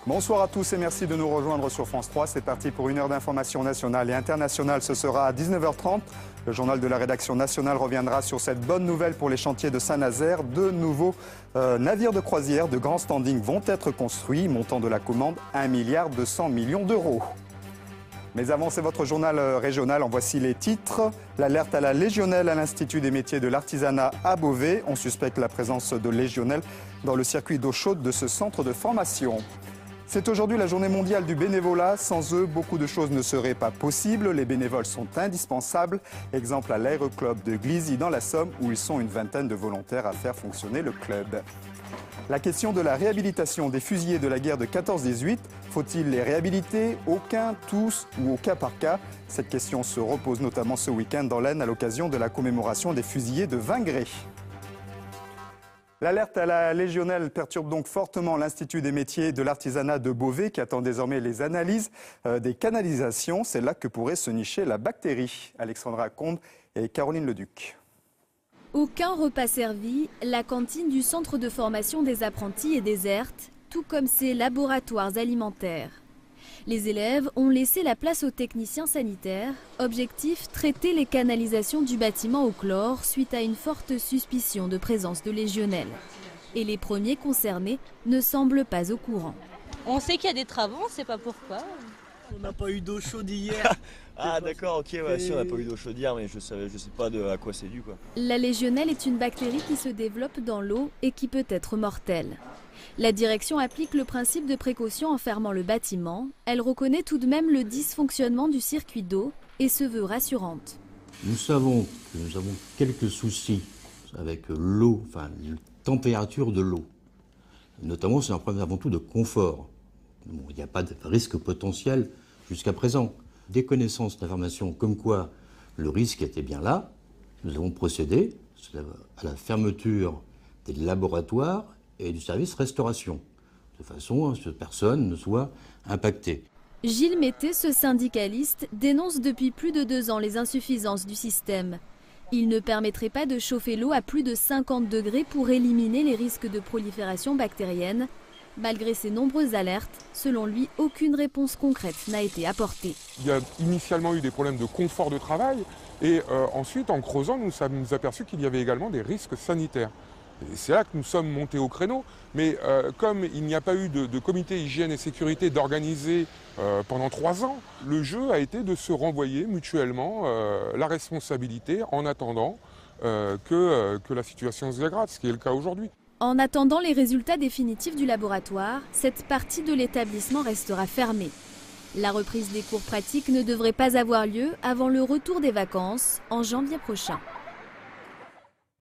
Bonsoir à tous et merci de nous rejoindre sur France 3. C'est parti pour une heure d'information nationale et internationale. Ce sera à 19h30. Le journal de la rédaction nationale reviendra sur cette bonne nouvelle pour les chantiers de Saint-Nazaire. De nouveaux navires de croisière de grand standing vont être construits. Montant de la commande 1,2 milliard d'euros. Mais avant, c'est votre journal régional. En voici les titres. L'alerte à la légionnelle à l'Institut des métiers de l'artisanat à Beauvais. On suspecte la présence de légionnelle dans le circuit d'eau chaude de ce centre de formation. C'est aujourd'hui la journée mondiale du bénévolat. Sans eux, beaucoup de choses ne seraient pas possibles. Les bénévoles sont indispensables. Exemple à l'aéroclub de Glizy dans la Somme, où ils sont une vingtaine de volontaires à faire fonctionner le club. La question de la réhabilitation des fusillés de la guerre de 14-18. Faut-il les réhabiliter? Aucun, tous ou au cas par cas? Cette question se repose notamment ce week-end dans l'Aisne à l'occasion de la commémoration des fusillés de Vingré. L'alerte à la légionnelle perturbe donc fortement l'Institut des métiers de l'artisanat de Beauvais qui attend désormais les analyses des canalisations. C'est là que pourrait se nicher la bactérie. Alexandra Combe et Caroline Leduc. Aucun repas servi, la cantine du centre de formation des apprentis est déserte, tout comme ses laboratoires alimentaires. Les élèves ont laissé la place aux techniciens sanitaires. Objectif, traiter les canalisations du bâtiment au chlore suite à une forte suspicion de présence de légionelle. Et les premiers concernés ne semblent pas au courant. On sait qu'il y a des travaux, on ne sait pas pourquoi. On n'a pas eu d'eau chaude hier. Ah d'accord, ok, ouais, si on n'a pas eu d'eau chaude hier, mais je sais pas à quoi c'est dû, quoi. La légionelle est une bactérie qui se développe dans l'eau et qui peut être mortelle. La direction applique le principe de précaution en fermant le bâtiment. Elle reconnaît tout de même le dysfonctionnement du circuit d'eau et se veut rassurante. Nous savons que nous avons quelques soucis avec l'eau, enfin la température de l'eau. Notamment, c'est un problème avant tout de confort. Bon, il n'y a pas de risque potentiel jusqu'à présent. Des connaissances d'informations comme quoi le risque était bien là, nous avons procédé à la fermeture des laboratoires et du service restauration, de façon à ce que personne ne soit impacté. Gilles Mété, ce syndicaliste, dénonce depuis plus de 2 ans les insuffisances du système. Il ne permettrait pas de chauffer l'eau à plus de 50 degrés pour éliminer les risques de prolifération bactérienne. Malgré ces nombreuses alertes, selon lui, aucune réponse concrète n'a été apportée. Il y a initialement eu des problèmes de confort de travail et ensuite, en creusant, nous sommes aperçus qu'il y avait également des risques sanitaires. Et c'est là que nous sommes montés au créneau. Mais comme il n'y a pas eu de comité hygiène et sécurité d'organiser pendant 3 ans, le jeu a été de se renvoyer mutuellement la responsabilité en attendant que la situation se dégrade, ce qui est le cas aujourd'hui. En attendant les résultats définitifs du laboratoire, cette partie de l'établissement restera fermée. La reprise des cours pratiques ne devrait pas avoir lieu avant le retour des vacances en janvier prochain.